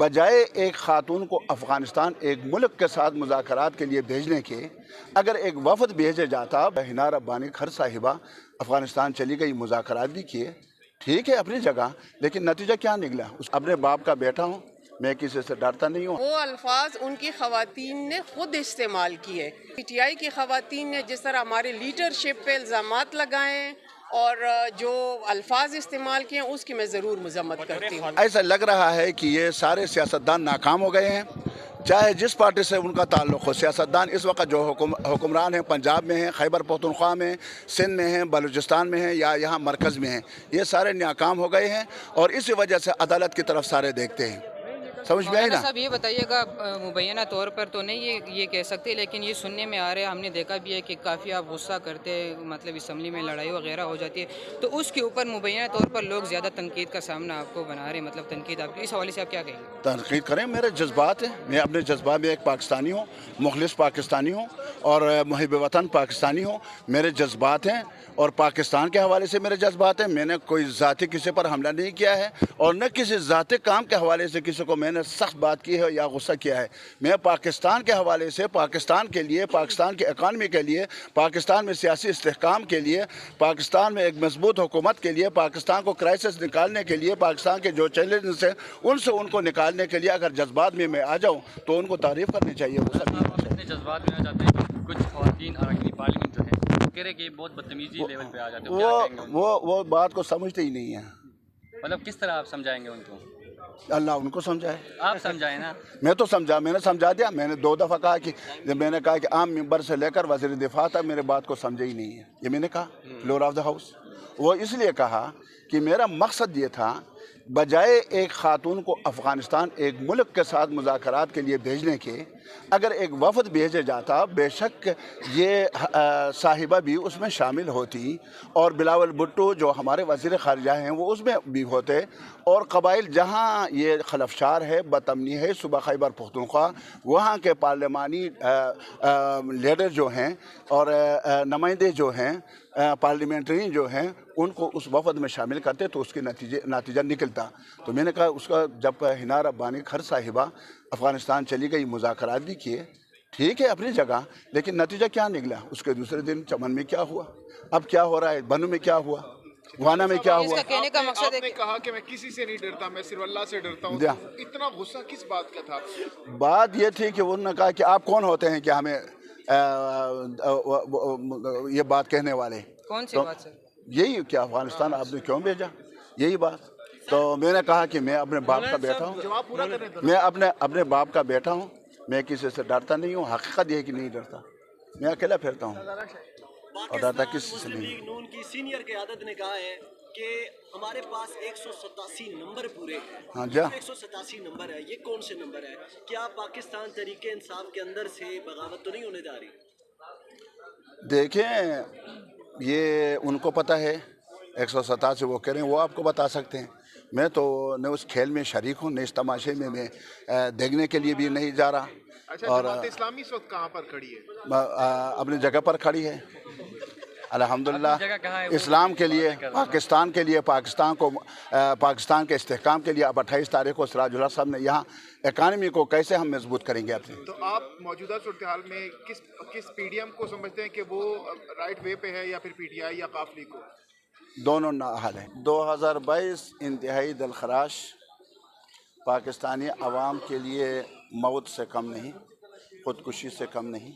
بجائے ایک خاتون کو افغانستان ایک ملک کے ساتھ مذاکرات کے لیے بھیجنے کے، اگر ایک وفد بھیجا جاتا، حنا ربانی کھر صاحبہ افغانستان چلی گئی، مذاکرات بھی کیے، ٹھیک ہے اپنی جگہ، لیکن نتیجہ کیا نکلا؟ اپنے باپ کا بیٹا ہوں، میں کسی سے ڈرتا نہیں ہوں۔ وہ الفاظ ان کی خواتین نے خود استعمال کیے، پی ٹی آئی کی خواتین نے جس طرح ہمارے لیڈرشپ پہ الزامات لگائے اور جو الفاظ استعمال کیے اس کی میں ضرور مذمت کرتی ہوں۔ ایسا لگ رہا ہے کہ یہ سارے سیاستدان ناکام ہو گئے ہیں، چاہے جس پارٹی سے ان کا تعلق ہو۔ سیاستدان اس وقت جو حکمران ہیں، پنجاب میں ہیں، خیبر پختونخوا میں، سندھ میں ہیں، بلوچستان میں ہیں یا یہاں مرکز میں ہیں، یہ سارے ناکام ہو گئے ہیں اور اسی وجہ سے عدالت کی طرف سارے دیکھتے ہیں۔ سمجھ میں آئی نا؟ صاحب یہ بتائیے گا، مبینہ طور پر تو نہیں یہ کہہ سکتے، لیکن یہ سننے میں آ رہا ہے، ہم نے دیکھا بھی ہے کہ کافی آپ غصہ کرتے، مطلب اسمبلی میں لڑائی وغیرہ ہو جاتی ہے، تو اس کے اوپر مبینہ طور پر لوگ زیادہ تنقید کا سامنا آپ کو بنا رہے ہیں، مطلب تنقید آپ کی، اس حوالے سے آپ کیا کہیں گے؟ تنقید کریں، میرے جذبات ہیں، میں اپنے جذبات میں ایک پاکستانی ہوں، مخلص پاکستانی ہوں اور محب وطن پاکستانی ہوں، میرے جذبات ہیں اور پاکستان کے حوالے سے میرے جذبات ہیں۔ میں نے کوئی ذاتی کسی پر حملہ نہیں کیا ہے اور نہ کسی ذاتی کام کے حوالے سے کسی کو میں نے سخت بات کی ہے یا غصہ کیا ہے۔ میں پاکستان کے حوالے سے، پاکستان کے لیے، پاکستان کی اکانومی کے لیے، پاکستان میں سیاسی استحکام کے لیے، پاکستان میں ایک مضبوط حکومت کے لیے، پاکستان کو کرائسس نکالنے کے لیے، پاکستان کے جو چیلنجز ہیں ان کو نکالنے کے لیے اگر جذبات میں آ جاؤں تو ان کو تعریف کرنی چاہیے۔ اپنے جذبات میں آ جاتے ہیں کہ کچھ خواتین اراکین پارلیمنٹ جو ہے وہ کہہ رہے کہ بہت بدتمیزی لیول پہ آ جاتے ہیں، کیا کہیں گے ان کو؟ وہ بات کو سمجھتے ہی نہیں ہیں۔ مطلب کس طرح آپ سمجھائیں گے ان کو؟ اللہ ان کو سمجھائے، آپ سمجھائیں نا۔ میں تو سمجھا، میں نے سمجھا دیا۔ میں نے 2 دفعہ کہا کہ جب میں نے کہا کہ عام ممبر سے لے کر وزیر دفاع تک میرے بات کو سمجھے ہی نہیں ہے، یہ میں نے کہا فلور آف دا ہاؤس۔ وہ اس لیے کہا کہ میرا مقصد یہ تھا، بجائے ایک خاتون کو افغانستان ایک ملک کے ساتھ مذاکرات کے لیے بھیجنے کے، اگر ایک وفد بھیجا جاتا، بے شک یہ صاحبہ بھی اس میں شامل ہوتی اور بلاول بھٹو جو ہمارے وزیر خارجہ ہیں وہ اس میں بھی ہوتے، اور قبائل جہاں یہ خلفشار ہے، بدامنی ہے، صوبہ خیبر پختونخوا، وہاں کے پارلیمانی لیڈر جو ہیں اور نمائندے جو ہیں، پارلیمنٹری جو ہیں، ان کو اس وفد میں شامل کرتے تو اس کے نتیجہ نکلتا۔ تو میں نے کہا اس کا جب حنا ربانی کھر صاحبہ افغانستان چلی گئی، مذاکرات بھی کیے، ٹھیک ہے اپنی جگہ، لیکن نتیجہ کیا نکلا؟ اس کے دوسرے دن چمن میں کیا ہوا، اب کیا ہو رہا ہے، بنو میں کیا ہوا، گوانا میں کیا ہوا۔ کہنے کا مقصد آپ نے کہا کہ میں کسی سے نہیں ڈرتا، میں صرف اللہ سے ڈرتا ہوں، اتنا غصہ کس بات کا تھا؟ بات یہ تھی کہ انہوں نے کہا کہ آپ کون ہوتے ہیں کہ ہمیں یہ بات کہنے والے؟ کون سی بات سر؟ یہی کہ افغانستان آپ نے کیوں بھیجا، یہی بات۔ تو میں نے کہا کہ میں اپنے باپ کا بیٹا ہوں، میں اپنے باپ کا بیٹا ہوں، میں کسی سے ڈرتا نہیں ہوں، حقیقت یہ ہے کہ نہیں ڈرتا، میں اکیلا پھرتا ہوں اور ڈرتا کس سے مسلم نہیں۔ لیگ نون کی سینئر قیادت نے کہا ہے کہ ہمارے پاس 187 نمبر پورے ہیں۔ ہاں جا 187 نمبر ہے، یہ کون سے نمبر ہے؟ کیا پاکستان تحریک انصاف کے اندر سے بغاوت تو نہیں ہونے جا رہی؟ دیکھیں یہ ان کو پتہ ہے، 187 وہ کہہ رہے ہیں، وہ آپ کو بتا سکتے ہیں۔ میں تو نہ اس کھیل میں شریک ہوں، نہ اس تماشے میں دیکھنے کے لیے بھی نہیں جا رہا۔ اچھا، اور جماعت اسلامی اس وقت کہاں پر کھڑی ہے؟ اپنی جگہ پر کھڑی ہے الحمدللہ، اسلام کے لیے، پاکستان کے لیے، پاکستان کے استحکام کے لیے۔ اب 28 تاریخ کو سراج الحق صاحب نے یہاں اکانومی کو کیسے ہم مضبوط کریں گے اپنے۔ تو آپ موجودہ صورتحال میں کس پی ڈی ایم کو سمجھتے ہیں کہ وہ رائٹ وے پہ ہے، یا پھر پی ٹی آئی یا قافلی کو؟ دونوں حال ہیں۔ 2022 انتہائی دلخراش، پاکستانی عوام کے لیے موت سے کم نہیں، خودکشی سے کم نہیں۔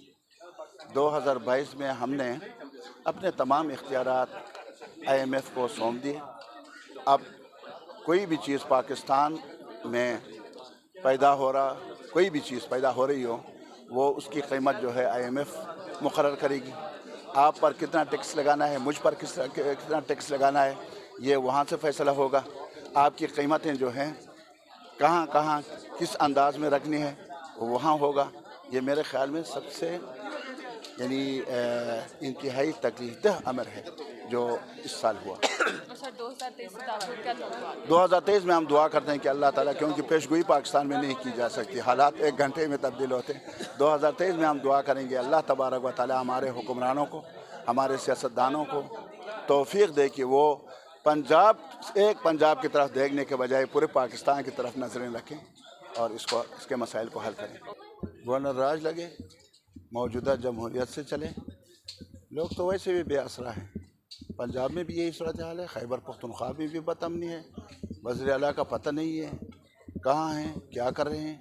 2022 میں ہم نے اپنے تمام اختیارات IMF کو سونپ دیے۔ اب کوئی بھی چیز پاکستان میں پیدا ہو رہا، کوئی بھی چیز پیدا ہو رہی ہو، وہ اس کی قیمت جو ہے IMF مقرر کرے گی۔ آپ پر کتنا ٹیکس لگانا ہے، مجھ پر کتنا ٹیکس لگانا ہے، یہ وہاں سے فیصلہ ہوگا۔ آپ کی قیمتیں جو ہیں کہاں کہاں کس انداز میں رکھنی ہے وہاں ہوگا۔ یہ میرے خیال میں سب سے انتہائی تکلیف دہ امر ہے جو اس سال ہوا۔ 2023 میں ہم دعا کرتے ہیں کہ اللہ تعالیٰ، کیونکہ پیش گوئی پاکستان میں نہیں کی جا سکتی، حالات 1 گھنٹے میں تبدیل ہوتے ہیں۔ 2023 میں ہم دعا کریں گے اللہ تبارک و تعالیٰ ہمارے حکمرانوں کو، ہمارے سیاستدانوں کو توفیق دے کہ وہ پنجاب کی طرف دیکھنے کے بجائے پورے پاکستان کی طرف نظریں رکھیں اور اس کے مسائل کو حل کریں. گورنر راج لگے, موجودہ جمہوریت سے چلے. لوگ تو ویسے بھی بے آسرا ہیں. پنجاب میں بھی یہی صورتحال ہے, خیبر پختونخوا میں بھی بدامنی ہے. وزیر اعلیٰ کا پتہ نہیں ہے کہاں ہیں, کیا کر رہے ہیں,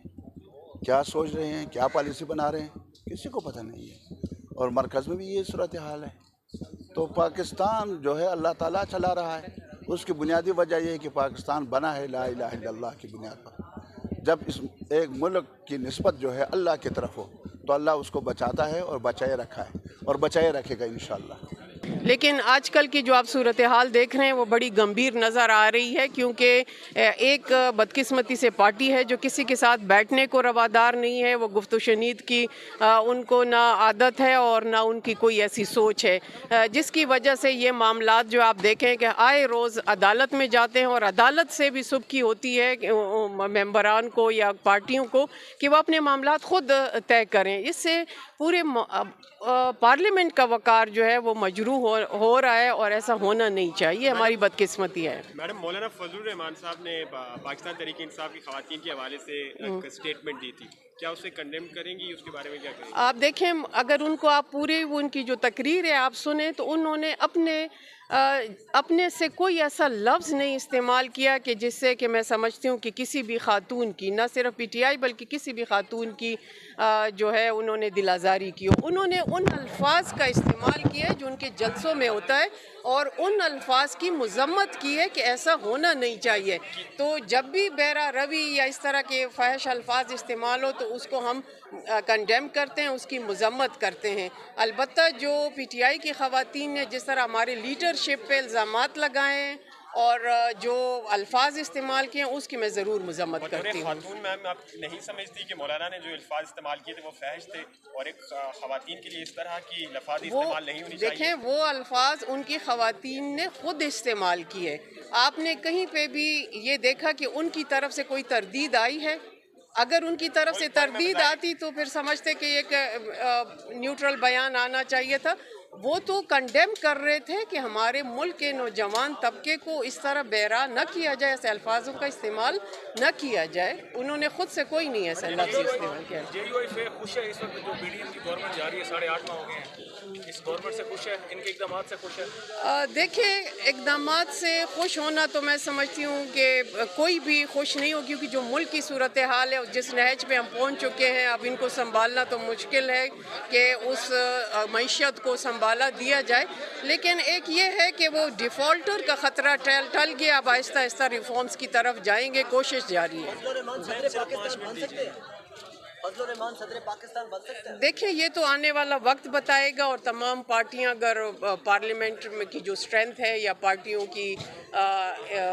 کیا سوچ رہے ہیں, کیا پالیسی بنا رہے ہیں, کسی کو پتہ نہیں ہے. اور مرکز میں بھی یہی صورتحال ہے. تو پاکستان جو ہے اللہ تعالیٰ چلا رہا ہے. اس کی بنیادی وجہ یہ ہے کہ پاکستان بنا ہے لا الہ الا اللہ کی بنیاد پر. جب اس ایک ملک کی نسبت جو ہے اللہ کی طرف ہو تو اللہ اس کو بچاتا ہے اور بچائے رکھا ہے اور بچائے رکھے گا انشاءاللہ. لیکن آج کل کی جو آپ صورتحال دیکھ رہے ہیں وہ بڑی گمبھیر نظر آ رہی ہے, کیونکہ ایک بدقسمتی سے پارٹی ہے جو کسی کے ساتھ بیٹھنے کو روادار نہیں ہے. وہ گفت و شنید کی ان کو نہ عادت ہے اور نہ ان کی کوئی ایسی سوچ ہے, جس کی وجہ سے یہ معاملات جو آپ دیکھیں کہ آئے روز عدالت میں جاتے ہیں, اور عدالت سے بھی سبکی ہوتی ہے ممبران کو یا پارٹیوں کو کہ وہ اپنے معاملات خود طے کریں. اس سے پورے پارلیمنٹ کا وقار جو ہے وہ مجروح ہو رہا ہے, اور ایسا ہونا نہیں چاہیے. ہماری بدقسمتی ہے. میڈم, مولانا فضل الرحمان صاحب نے پاکستان تحریک انصاف کی خواتین کے حوالے سے اسٹیٹمنٹ دی تھی, کیا اسے کنڈیم کریں گی؟ اس کے بارے میں کیا کہیں گی؟ آپ دیکھیں, اگر ان کو آپ پورے ان کی جو تقریر ہے آپ سنیں تو انہوں نے اپنے سے کوئی ایسا لفظ نہیں استعمال کیا کہ جس سے کہ میں سمجھتی ہوں کہ کسی بھی خاتون کی, نہ صرف پی ٹی آئی بلکہ کسی بھی خاتون کی جو ہے انہوں نے دل آزاری کی ہو. انہوں نے ان الفاظ کا استعمال کیا ہے جو ان کے جلسوں میں ہوتا ہے, اور ان الفاظ کی مذمت کی ہے کہ ایسا ہونا نہیں چاہیے. تو جب بھی بہرا روی یا اس طرح کے فحش الفاظ استعمال ہو تو اس کو ہم کنڈیم کرتے ہیں, اس کی مذمت کرتے ہیں. البتہ جو پی ٹی آئی کی خواتین نے جس طرح ہمارے لیڈرشپ پہ الزامات لگائے ہیں اور جو الفاظ استعمال کیے ہیں اس کی میں ضرور مذمت کرتی ہوں. خاتون میم, آپ نہیں سمجھتی کہ مولانا نے جو الفاظ استعمال کیے تھے وہ فحش تھے, اور ایک خواتین کے لیے اس طرح کی لفاظ استعمال نہیں ہونی چاہیے؟ دیکھیں, وہ الفاظ ان کی خواتین نے خود استعمال کیے. آپ نے کہیں پہ بھی یہ دیکھا کہ ان کی طرف سے کوئی تردید آئی ہے؟ اگر ان کی طرف سے تردید آتی تو پھر سمجھتے کہ ایک نیوٹرل بیان آنا چاہیے تھا. وہ تو کنڈیم کر رہے تھے کہ ہمارے ملک کے نوجوان طبقے کو اس طرح بہرا نہ کیا جائے, ایسے الفاظوں کا استعمال نہ کیا جائے. انہوں نے خود سے کوئی نہیں ایسا لفظ استعمال کیا. خوش ہے اس وقت جو پی ڈی ایم کی گورنمنٹ جاری ہے, 8.5 ماہ ہو گئے ہیں, اس گورنمنٹ سے خوش ہے, ان کے اقدامات سے خوش ہے؟ دیکھیں, اقدامات سے خوش ہونا تو میں سمجھتی ہوں کہ کوئی بھی خوش نہیں ہو, کیونکہ جو ملک کی صورتحال ہے جس نہج پہ ہم پہنچ چکے ہیں, اب ان کو سنبھالنا تو مشکل ہے کہ اس معیشت کو سنبھالا دیا جائے. لیکن ایک یہ ہے کہ وہ ڈیفالٹر کا خطرہ ٹل گیا, اب آہستہ آہستہ ریفارمز کی طرف جائیں گے, کوشش جاری ہے. دیکھیں, یہ تو آنے والا وقت بتائے گا, اور تمام پارٹیاں اگر پارلیمنٹ میں کی جو اسٹرینتھ ہے یا پارٹیوں کی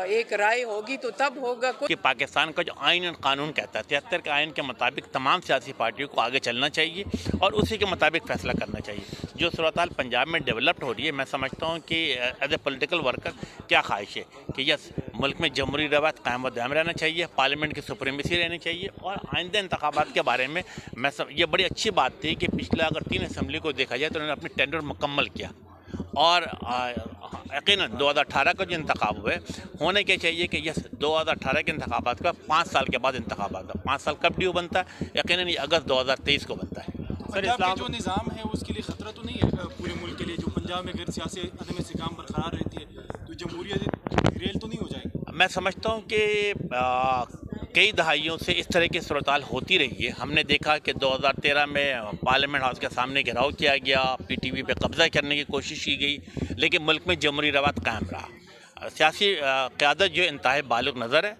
ایک رائے ہوگی تو تب ہوگا. کہ پاکستان کا جو آئین اور قانون کہتا ہے 73 کے آئین کے مطابق تمام سیاسی پارٹیوں کو آگے چلنا چاہیے اور اسی کے مطابق فیصلہ کرنا چاہیے. جو صورتحال پنجاب میں ڈیولپڈ ہو رہی ہے, میں سمجھتا ہوں کہ ایز اے پولیٹیکل ورکر کیا خواہش ہے کہ یس, ملک میں جمہوری روایت قائم و دائم رہنا چاہیے, پارلیمنٹ کی سپریمیسی رہنی چاہیے, اور آئندہ انتخابات کے بارے میں یہ بڑی اچھی بات تھی کہ پچھلے اگر 3 اسمبلی کو دیکھا جائے تو انہوں نے اپنی ٹینڈر مکمل کیا, اور یقیناً 2018 کا جو انتخاب ہوئے ہونے کے چاہیے کہ یس 2018 کے انتخابات کا 5 سال کے بعد انتخابات, 5 سال کب ڈیو بنتا ہے؟ یقیناً یہ اگست 2023 کو بنتا ہے. پنجاب کا جو نظام ہے اس کے لیے خطرہ تو نہیں ہے پورے ملک کے لیے؟ جو پنجاب میں اگر سیاسی عدم استحکام برقرار رہتی ہے تو جمہوریت ریل تو نہیں ہو جائے گی؟ میں سمجھتا ہوں کہ کئی دہائیوں سے اس طرح کی صورتحال ہوتی رہی ہے. ہم نے دیکھا کہ 2013 میں پارلیمنٹ ہاؤس کے سامنے گھیراؤ کیا گیا, پی ٹی وی پہ قبضہ کرنے کی کوشش کی گئی, لیکن ملک میں جمہوری روایت قائم رہا. سیاسی قیادت جو انتہائی بالغ نظر ہے,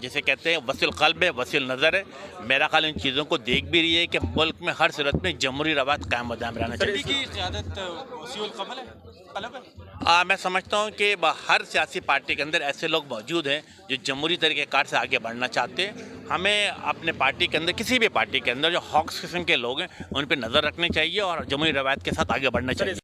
جسے کہتے ہیں وسیع القلب ہے, وسیع النظر ہے, میرا خیال ان چیزوں کو دیکھ بھی رہی ہے کہ ملک میں ہر صورت میں جمہوری روایت قائم و دائم رہنا چاہیے. کی قیادت وسیع القلب ہے؟ میں سمجھتا ہوں کہ ہر سیاسی پارٹی کے اندر ایسے لوگ موجود ہیں جو جمہوری طریقہ کار سے آگے بڑھنا چاہتے ہیں. ہمیں اپنے پارٹی کے اندر, کسی بھی پارٹی کے اندر جو ہاکس قسم کے لوگ ہیں ان پہ نظر رکھنی چاہیے اور جمہوری روایت کے ساتھ آگے بڑھنا چاہیے.